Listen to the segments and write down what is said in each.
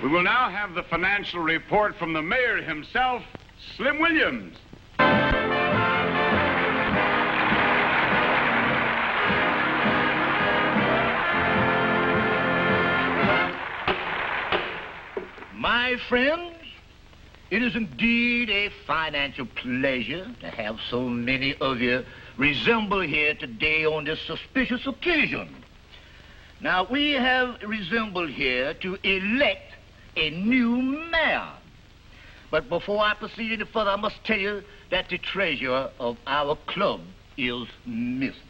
We will now have the financial report from the mayor himself, Slim Williams. My friends, it is indeed a financial pleasure to have so many of you resemble here today on this suspicious occasion. Now, we have resembled here to elect a new mayor. But before I proceed any further, I must tell you that the treasurer of our club is missing.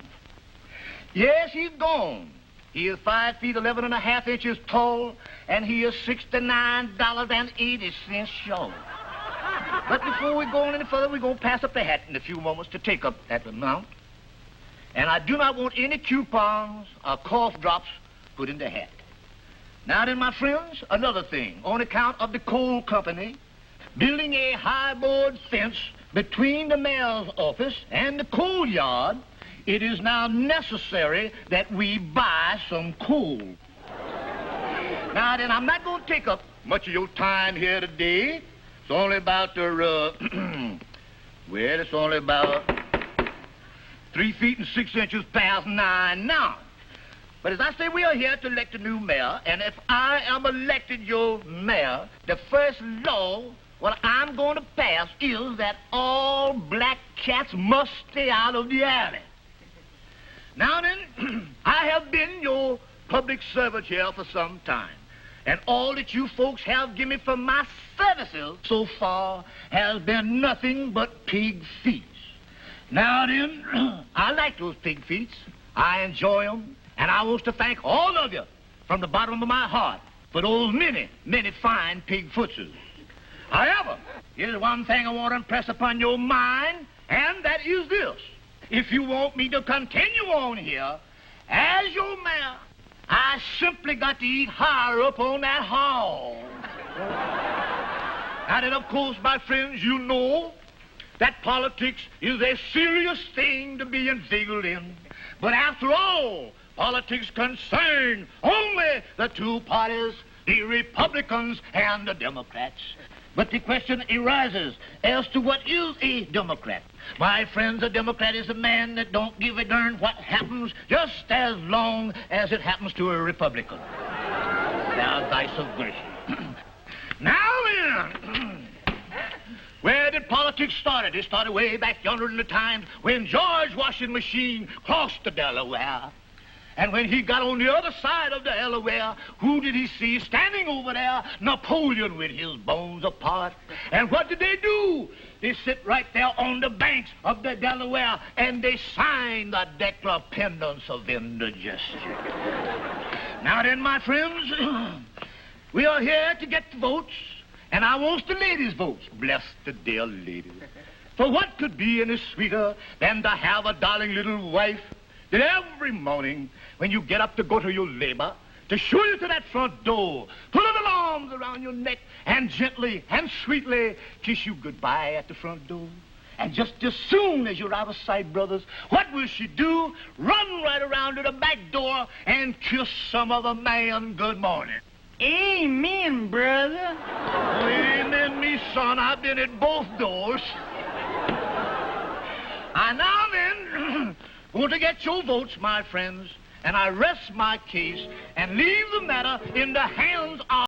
Yes, he's gone. He is 5 feet 11 and a half inches tall, and he is $69.80 short. But before we go on any further, we're going to pass up the hat in a few moments to take up that amount. And I do not want any coupons or cough drops put in the hat. Now then, my friends, another thing. On account of the coal company building a high board fence between the mayor's office and the coal yard, it is now necessary that we buy some coal. Now then, I'm not going to take up much of your time here today. It's only about well, it's only about 3 feet and 6 inches past 9 now. But as I say, we are here to elect a new mayor, and if I am elected your mayor, the first law what I'm going to pass is that all black cats must stay out of the alley. Now then, I have been your public servant here for some time, and all that you folks have given me for my services so far has been nothing but pig feet. Now then, I like those pig feet. I enjoy them, and I want to thank all of you from the bottom of my heart for those many, many fine pig footses. However, here's one thing I want to impress upon your mind, and that is this. If you want me to continue on here as your mayor, I simply got to eat higher up on that hall. And then, of course, my friends, you know that politics is a serious thing to be inveigled in. But after all, politics concern only the two parties, the Republicans and the Democrats. But the question arises as to what is a Democrat. My friends, a Democrat is a man that don't give a darn what happens just as long as it happens to a Republican. Now, vice versa. Now then, where did politics start? It started way back yonder in the times when George Washington Machine crossed the Delaware. And when he got on the other side of the Delaware, who did he see standing over there? Napoleon with his bones apart. And what did they do? They sit right there on the banks of the Delaware, and they sign the Declaration of Indigestion. Now then, my friends, we are here to get the votes, and I want the ladies' votes. Bless the dear ladies. For what could be any sweeter than to have a darling little wife that every morning when you get up to go to your labor, to show you to that front door, put little arms around your neck, and gently and sweetly kiss you goodbye at the front door. And just as soon as you're out of sight, brothers, what will she do? Run right around to the back door and kiss some other man good morning. Amen, brother. Oh, amen, me son. I've been at both doors. And now then, want to get your votes, my friends, and I rest my case and leave the matter in the hands of